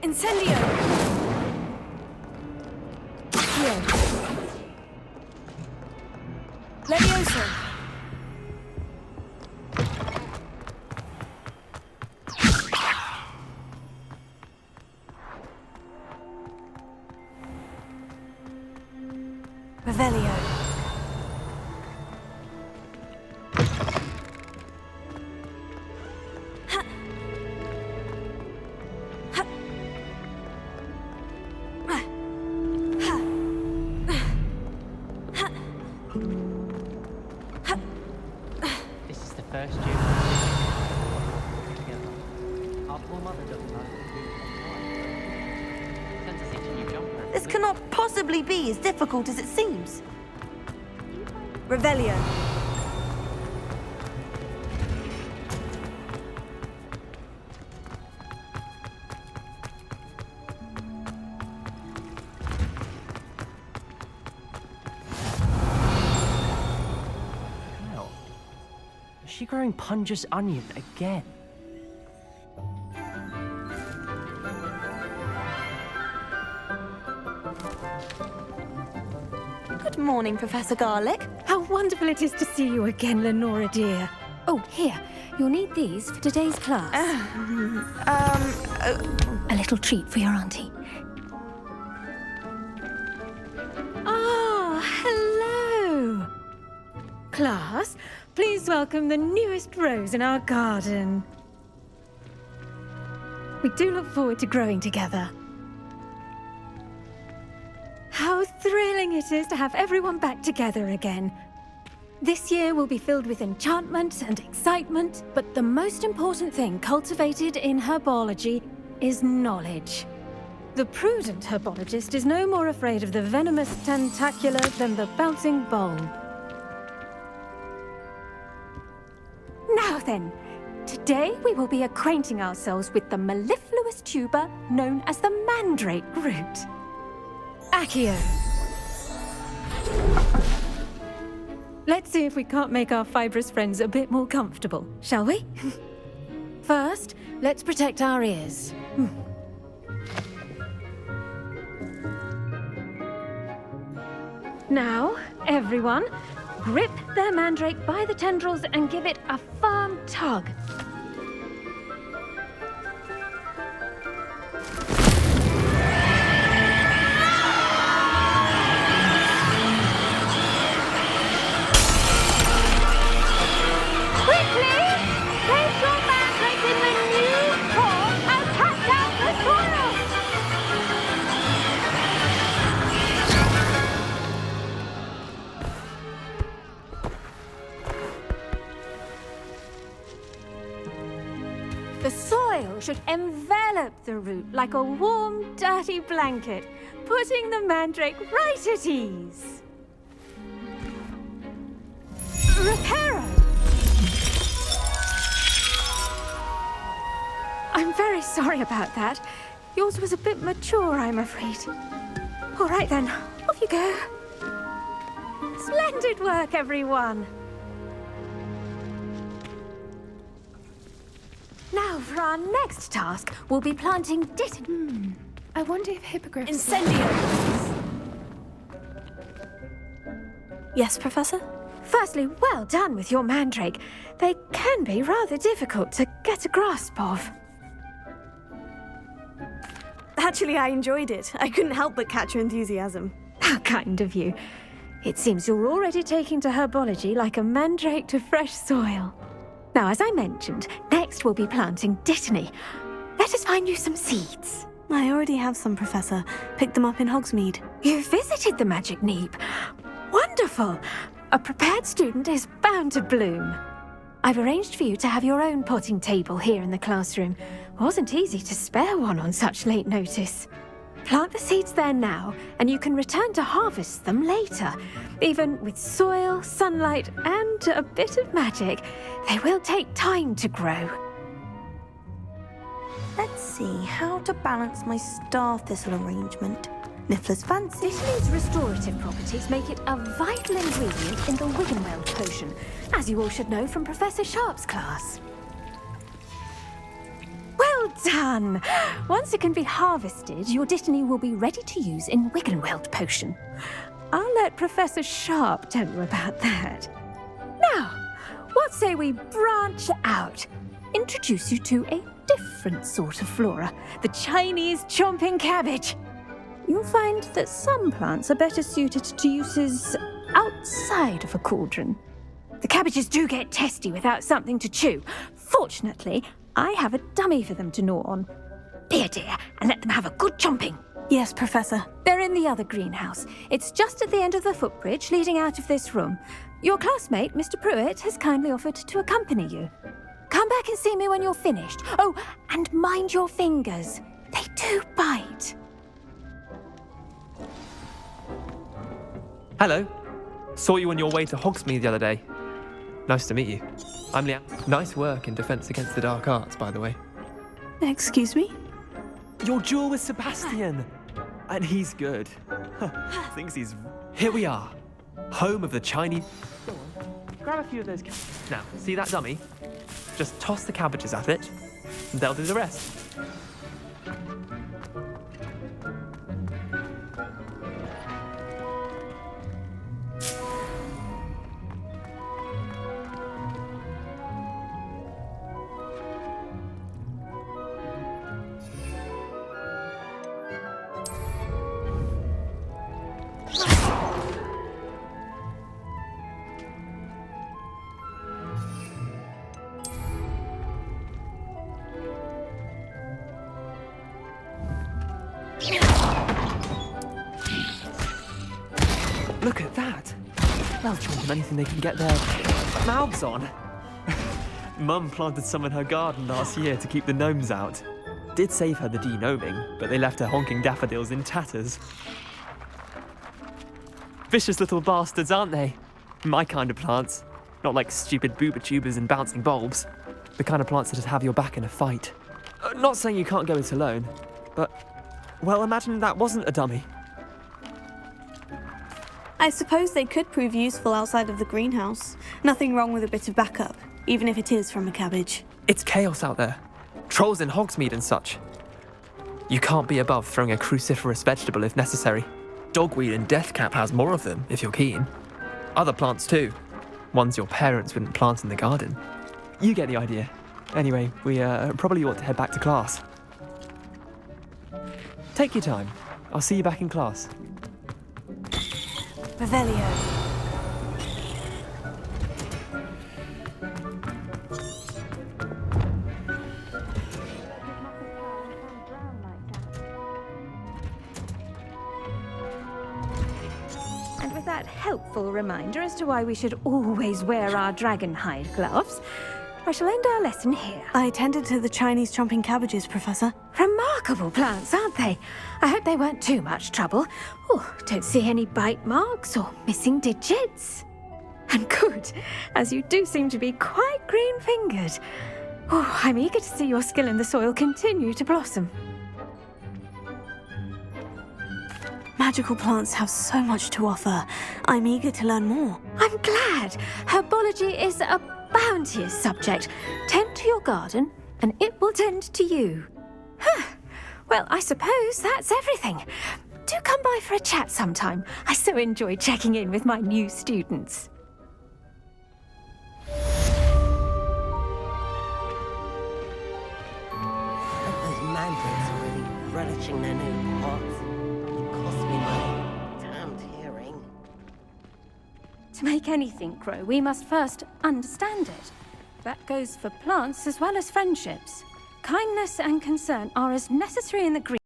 Incendio! Here. Levioso! Revelio. This is the first year together. Our poor mother doesn't know. Sends us each a new jumper. This cannot possibly be as difficult as it seems. Revelio. Hell, is she growing Punja's onion again? Good morning, Professor Garlic. How wonderful it is to see you again, Lenora dear. Oh, here. You'll need these for today's class. A little treat for your auntie. Ah, hello. Class, please welcome the newest rose in our garden. We do look forward to growing together. How thrilling it is to have everyone back together again. This year will be filled with enchantment and excitement, but the most important thing cultivated in herbology is knowledge. The prudent herbologist is no more afraid of the venomous tentacula than the bouncing bulb. Now then, today we will be acquainting ourselves with the mellifluous tuber known as the mandrake root. Accio. Let's see if we can't make our fibrous friends a bit more comfortable, shall we? First, let's protect our ears. Now, everyone, grip their mandrake by the tendrils and give it a firm tug. The soil should envelop the root like a warm, dirty blanket, putting the mandrake right at ease. Reparo! I'm very sorry about that. Yours was a bit mature, I'm afraid. All right then, off you go. Splendid work, everyone. Now, for our next task, we'll be planting I wonder if hippogriffs... Incendio! Yes, Professor? Firstly, well done with your mandrake. They can be rather difficult to get a grasp of. Actually, I enjoyed it. I couldn't help but catch your enthusiasm. How kind of you. It seems you're already taking to herbology like a mandrake to fresh soil. Now, as I mentioned, next we'll be planting dittany. Let us find you some seeds. I already have some, Professor. Picked them up in Hogsmeade. You visited the Magic Neep. Wonderful! A prepared student is bound to bloom. I've arranged for you to have your own potting table here in the classroom. Wasn't easy to spare one on such late notice. Plant the seeds there now, and you can return to harvest them later. Even with soil, sunlight, and a bit of magic, they will take time to grow. Let's see how to balance my star thistle arrangement. Niffler's fancy. Dittany's restorative properties make it a vital ingredient in the Wiggenweld potion, as you all should know from Professor Sharp's class. Well done! Once it can be harvested, your Dittany will be ready to use in Wiggenweld potion. I'll let Professor Sharp tell you about that. Now, what say we branch out? Introduce you to a different sort of flora, the Chinese chomping cabbage. You'll find that some plants are better suited to uses outside of a cauldron. The cabbages do get testy without something to chew. Fortunately, I have a dummy for them to gnaw on. Be a dear and let them have a good chomping. Yes, Professor. They're in the other greenhouse. It's just at the end of the footbridge leading out of this room. Your classmate, Mr. Pruitt, has kindly offered to accompany you. Come back and see me when you're finished. Oh, and mind your fingers. They do bite. Hello. Saw you on your way to Hogsmeade the other day. Nice to meet you. I'm Liang. Nice work in Defense Against the Dark Arts, by the way. Excuse me? Your duel with Sebastian! And he's good. Thinks he's... Here we are. Home of the Chinese... Go on. Grab a few of those... Now, see that dummy? Just toss the cabbages at it, and they'll do the rest. Look at that! They'll chomp on anything they can get their mouths on. Mum planted some in her garden last year to keep the gnomes out. Did save her the de-gnoming, but they left her honking daffodils in tatters. Vicious little bastards, aren't they? My kind of plants. Not like stupid booba tubers and bouncing bulbs. The kind of plants that just have your back in a fight. Not saying you can't go it alone, but... Well, imagine that wasn't a dummy. I suppose they could prove useful outside of the greenhouse. Nothing wrong with a bit of backup, even if it is from a cabbage. It's chaos out there. Trolls in Hogsmeade and such. You can't be above throwing a cruciferous vegetable if necessary. Dogweed and deathcap has more of them, if you're keen. Other plants too. Ones your parents wouldn't plant in the garden. You get the idea. Anyway, we probably ought to head back to class. Take your time. I'll see you back in class. Revelio. And with that helpful reminder as to why we should always wear our dragon hide gloves, I shall end our lesson here. I tended to the Chinese chomping cabbages, Professor. Remarkable plants, aren't they? I hope they weren't too much trouble. Oh, don't see any bite marks or missing digits. And good, as you do seem to be quite green-fingered. Oh, I'm eager to see your skill in the soil continue to blossom. Magical plants have so much to offer. I'm eager to learn more. I'm glad. Herbology is a bounteous subject. Tend to your garden, and it will tend to you. Huh. Well, I suppose that's everything. Do come by for a chat sometime. I so enjoy checking in with my new students. Those mandrake are really relishing their new pots. It costs me my damned hearing. To make anything grow, we must first understand it. That goes for plants as well as friendships. Kindness and concern are as necessary in the green